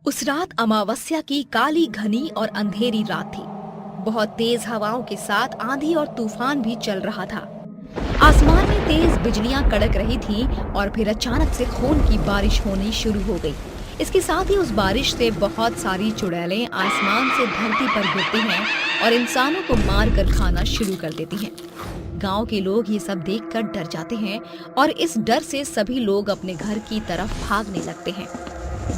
उस रात अमावस्या की काली घनी और अंधेरी रात थी। बहुत तेज हवाओं के साथ आंधी और तूफान भी चल रहा था। आसमान में तेज बिजलियां कड़क रही थीं और फिर अचानक से खून की बारिश होनी शुरू हो गई। इसके साथ ही उस बारिश से बहुत सारी चुड़ैलें आसमान से धरती पर गिरती हैं और इंसानों को मार कर खाना शुरू कर देती हैं। गांव के लोग ये सब देखकर डर जाते हैं और इस डर से सभी लोग अपने घर की तरफ भागने लगते हैं।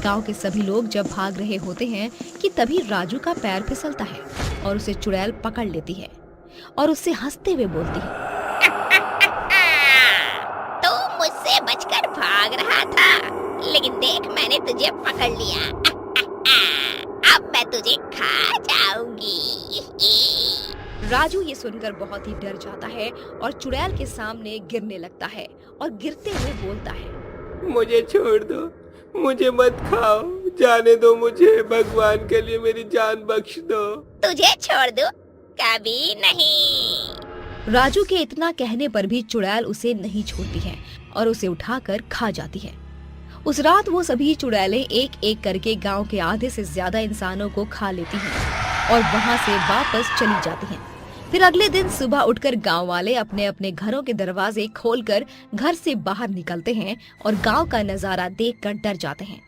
गांव के सभी लोग जब भाग रहे होते हैं कि तभी राजू का पैर फिसलता है और उसे चुड़ैल पकड़ लेती है और उससे हंसते हुए बोलती है, तू मुझसे बचकर भाग रहा था, लेकिन देख मैंने तुझे पकड़ लिया। अब मैं तुझे खा जाऊंगी। राजू ये सुनकर बहुत ही डर जाता है और चुड़ैल के सामने गिरने लगता है और गिरते हुए बोलता है, मुझे छोड़ दो, मुझे मत खाओ, जाने दो मुझे, भगवान के लिए मेरी जान बख्श दो। तुझे छोड़ दूं? कभी नहीं। राजू के इतना कहने पर भी चुड़ैल उसे नहीं छोड़ती है और उसे उठाकर खा जाती है। उस रात वो सभी चुड़ैलें एक एक करके गांव के आधे से ज्यादा इंसानों को खा लेती हैं और वहां से वापस चली जाती हैं। फिर अगले दिन सुबह उठकर गांव वाले अपने अपने घरों के दरवाजे खोलकर घर से बाहर निकलते हैं और गांव का नजारा देखकर डर जाते हैं।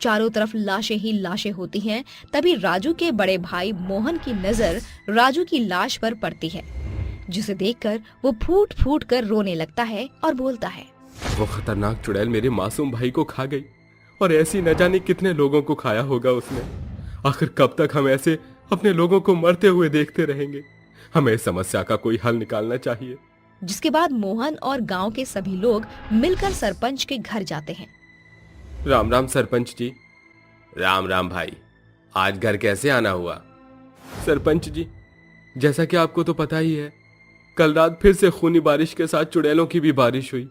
चारों तरफ लाशें ही लाशें होती हैं। तभी राजू के बड़े भाई मोहन की नजर राजू की लाश पर पड़ती है, जिसे देखकर वो फूट फूट कर रोने लगता है और बोलता है, वो खतरनाक चुड़ैल मेरे मासूम भाई को खा गई और ऐसी न जाने कितने लोगों को खाया होगा उसने। आखिर कब तक हम ऐसे अपने लोगों को मरते हुए देखते रहेंगे? हमें इस समस्या का कोई हल निकालना चाहिए। जिसके बाद मोहन और गांव के सभी लोग मिलकर सरपंच के घर जाते हैं। राम राम सरपंच जी। राम राम भाई, आज घर कैसे आना हुआ? सरपंच जी, जैसा कि आपको तो पता ही है, कल रात फिर से खूनी बारिश के साथ चुड़ैलों की भी बारिश हुई।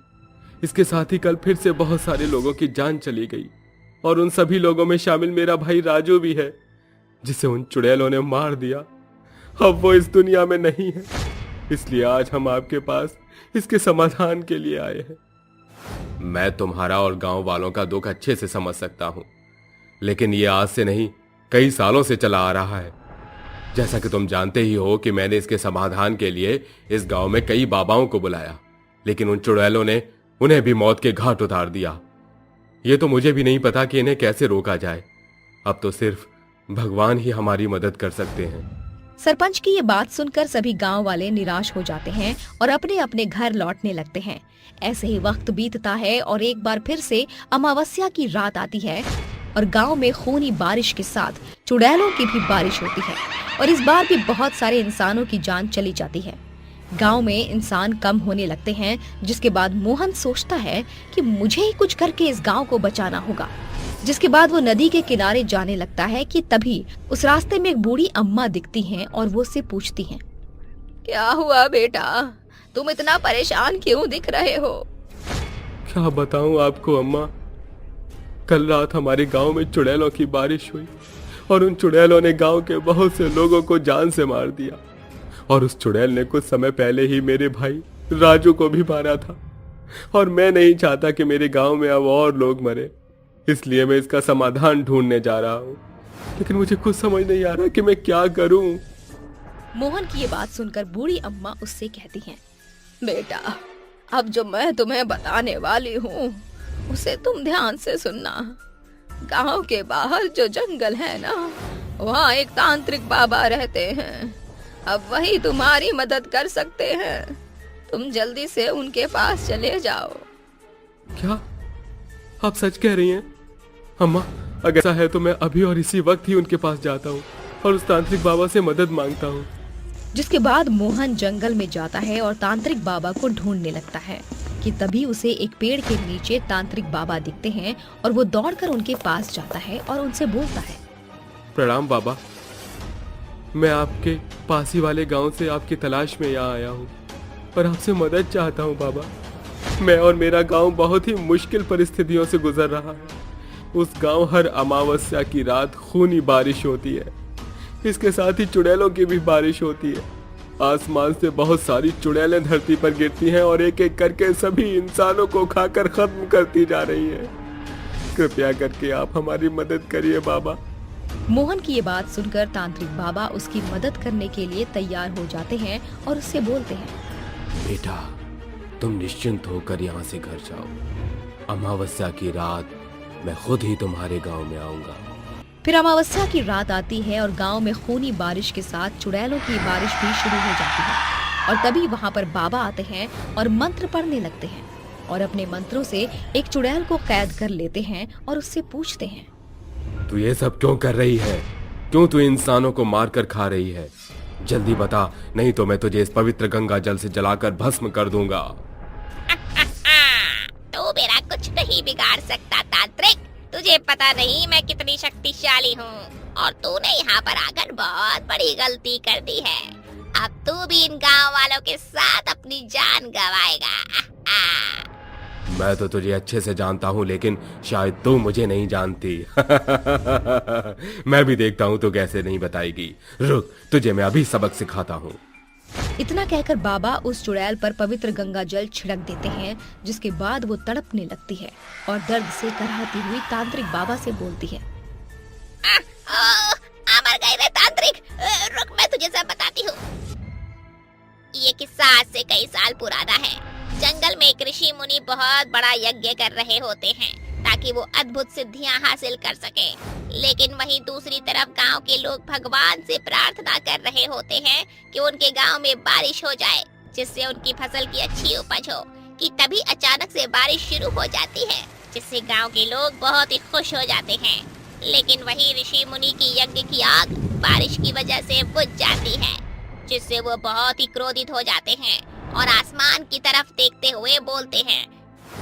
इसके साथ ही कल फिर से बहुत सारे लोगों की जान चली गई और उन सभी लोगों में शामिल मेरा भाई राजू भी है, जिसे उन चुड़ैलों ने मार दिया। अब वो इस दुनिया में नहीं है, इसलिए आज हम आपके पास इसके समाधान के लिए आए हैं। मैं तुम्हारा और गांव वालों का दुख अच्छे से समझ सकता हूं, लेकिन ये आज से नहीं कई सालों से चला आ रहा है। जैसा कि तुम जानते ही हो कि मैंने इसके समाधान के लिए इस गांव में कई बाबाओं को बुलाया, लेकिन उन चुड़ैलों ने उन्हें भी मौत के घाट उतार दिया। ये तो मुझे भी नहीं पता कि इन्हें कैसे रोका जाए। अब तो सिर्फ भगवान ही हमारी मदद कर सकते हैं। सरपंच की ये बात सुनकर सभी गांव वाले निराश हो जाते हैं और अपने अपने घर लौटने लगते हैं। ऐसे ही वक्त बीतता है और एक बार फिर से अमावस्या की रात आती है और गांव में खूनी बारिश के साथ चुड़ैलों की भी बारिश होती है और इस बार भी बहुत सारे इंसानों की जान चली जाती है। गांव में इंसान कम होने लगते हैं, जिसके बाद मोहन सोचता है कि मुझे ही कुछ करके इस गांव को बचाना होगा। जिसके बाद वो नदी के किनारे जाने लगता है कि तभी उस रास्ते में एक बूढ़ी अम्मा दिखती हैं और वो उससे पूछती हैं, क्या हुआ बेटा, तुम इतना परेशान क्यों दिख रहे हो? क्या बताऊं आपको अम्मा, कल रात हमारे गांव में चुड़ैलों की बारिश हुई और उन चुड़ैलों ने गांव के बहुत से लोगों को जान से मार दिया और उस चुड़ैल ने कुछ समय पहले ही मेरे भाई राजू को भी मारा था और मैं नहीं चाहता कि मेरे गांव में अब और लोग मरे, इसलिए मैं इसका समाधान ढूंढने जा रहा हूँ, लेकिन मुझे कुछ समझ नहीं आ रहा कि मैं क्या करूँ। मोहन की ये बात सुनकर बूढ़ी अम्मा उससे कहती हैं, बेटा, अब जो मैं तुम्हें बताने वाली हूँ उसे तुम ध्यान से सुनना। गांव के बाहर जो जंगल है ना, वहाँ एक तांत्रिक बाबा रहते हैं। अब वही तुम्हारी मदद कर सकते हैं। तुम जल्दी से उनके पास चले जाओ। क्या आप सच कह रही हैं अम्मा? अगर ऐसा है तो मैं अभी और इसी वक्त ही उनके पास जाता हूँ और उस तांत्रिक बाबा से मदद मांगता हूँ। जिसके बाद मोहन जंगल में जाता है और तांत्रिक बाबा को ढूंढने लगता है कि तभी उसे एक पेड़ के नीचे तांत्रिक बाबा दिखते हैं और वो दौड़कर उनके पास जाता है और उनसे बोलता है, प्रणाम बाबा, मैं आपके पास ही वाले गांव से आपकी तलाश में यहाँ आया हूँ और आपसे मदद चाहता हूँ बाबा। मैं और मेरा गांव बहुत ही मुश्किल परिस्थितियों से गुजर रहा है। उस गांव हर अमावस्या की रात खूनी बारिश होती है, इसके साथ ही चुड़ैलों की भी बारिश होती है। आसमान से बहुत सारी चुड़ैलें धरती पर गिरती हैं और एक एक करके सभी इंसानों को खाकर खत्म करती जा रही हैं। कृपया करके आप हमारी मदद करिए बाबा। मोहन की ये बात सुनकर तांत्रिक बाबा उसकी मदद करने के लिए तैयार हो जाते हैं और उससे बोलते हैं, बेटा तुम निश्चिंत होकर यहाँ से घर जाओ। अमावस्या की रात मैं खुद ही तुम्हारे गांव में आऊंगा। फिर अमावस्या की रात आती है और गांव में खूनी बारिश के साथ चुड़ैलों की बारिश भी शुरू हो जाती है। और तभी वहां पर बाबा आते हैं और मंत्र पढ़ने लगते हैं और अपने मंत्रों से एक चुड़ैल को कैद कर लेते हैं और उससे पूछते हैं, तू ये सब क्यों कर रही है? क्यों तू इंसानों को मार कर खा रही है? जल्दी बता, नहीं तो मैं तुझे इस पवित्र गंगा जल से जलाकर भस्म कर दूंगा। तू मेरा कुछ नहीं बिगाड़ सकता तांत्रिक। तुझे पता नहीं मैं कितनी शक्तिशाली हूँ और तूने यहाँ पर आकर बहुत बड़ी गलती कर दी है। अब तू भी इन गांव वालों के साथ अपनी जान गवाएगा। मैं तो तुझे अच्छे से जानता हूँ, लेकिन शायद तू मुझे नहीं जानती। मैं भी देखता हूँ तो कैसे नहीं बताएगी। रुक, तुझे मैं अभी सबक सिखाता हूँ। इतना कहकर बाबा उस चुड़ैल पर पवित्र गंगा जल छिड़क देते हैं, जिसके बाद वो तड़पने लगती है और दर्द से कराहती हुई तांत्रिक बाबा से बोलती है, मर गए रे तांत्रिक। रुक, मैं तुझे सब बताती हूँ। ये किस्सा आज से कई साल पुराना है। जंगल में एक ऋषि मुनि बहुत बड़ा यज्ञ कर रहे होते हैं ताकि वो अद्भुत सिद्धियां हासिल कर सके। लेकिन वहीं दूसरी तरफ गांव के लोग भगवान से प्रार्थना कर रहे होते हैं कि उनके गांव में बारिश हो जाए, जिससे उनकी फसल की अच्छी उपज हो। कि तभी अचानक से बारिश शुरू हो जाती है, जिससे गांव के लोग बहुत ही खुश हो जाते हैं। लेकिन वही ऋषि मुनि की यज्ञ की आग बारिश की वजह से बुझ जाती है, जिससे वो बहुत ही क्रोधित हो जाते हैं और आसमान की तरफ देखते हुए बोलते हैं,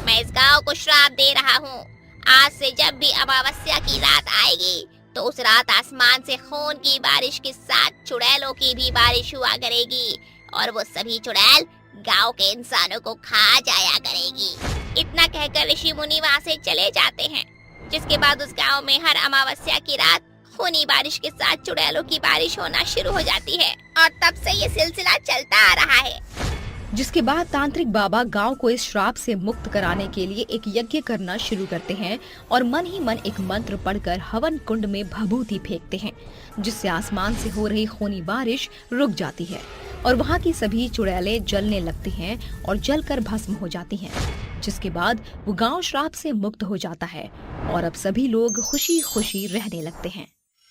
मैं इस गांव को श्राप दे रहा हूँ। आज से जब भी अमावस्या की रात आएगी तो उस रात आसमान से खून की बारिश के साथ चुड़ैलों की भी बारिश हुआ करेगी और वो सभी चुड़ैल गांव के इंसानों को खा जाया करेगी। इतना कहकर ऋषि मुनि वहाँ से चले जाते हैं, जिसके बाद उस गांव में हर अमावस्या की रात खूनी बारिश के साथ चुड़ैलों की बारिश होना शुरू हो जाती है और तब से ये सिलसिला चलता आ रहा है। जिसके बाद तांत्रिक बाबा गांव को इस श्राप से मुक्त कराने के लिए एक यज्ञ करना शुरू करते हैं और मन ही मन एक मंत्र पढ़कर हवन कुंड में भभूति फेंकते हैं, जिससे आसमान से हो रही खूनी बारिश रुक जाती है और वहां की सभी चुड़ैलें जलने लगती हैं और जलकर भस्म हो जाती हैं। जिसके बाद वो गांव श्राप से मुक्त हो जाता है और अब सभी लोग खुशी खुशी रहने लगते हैं।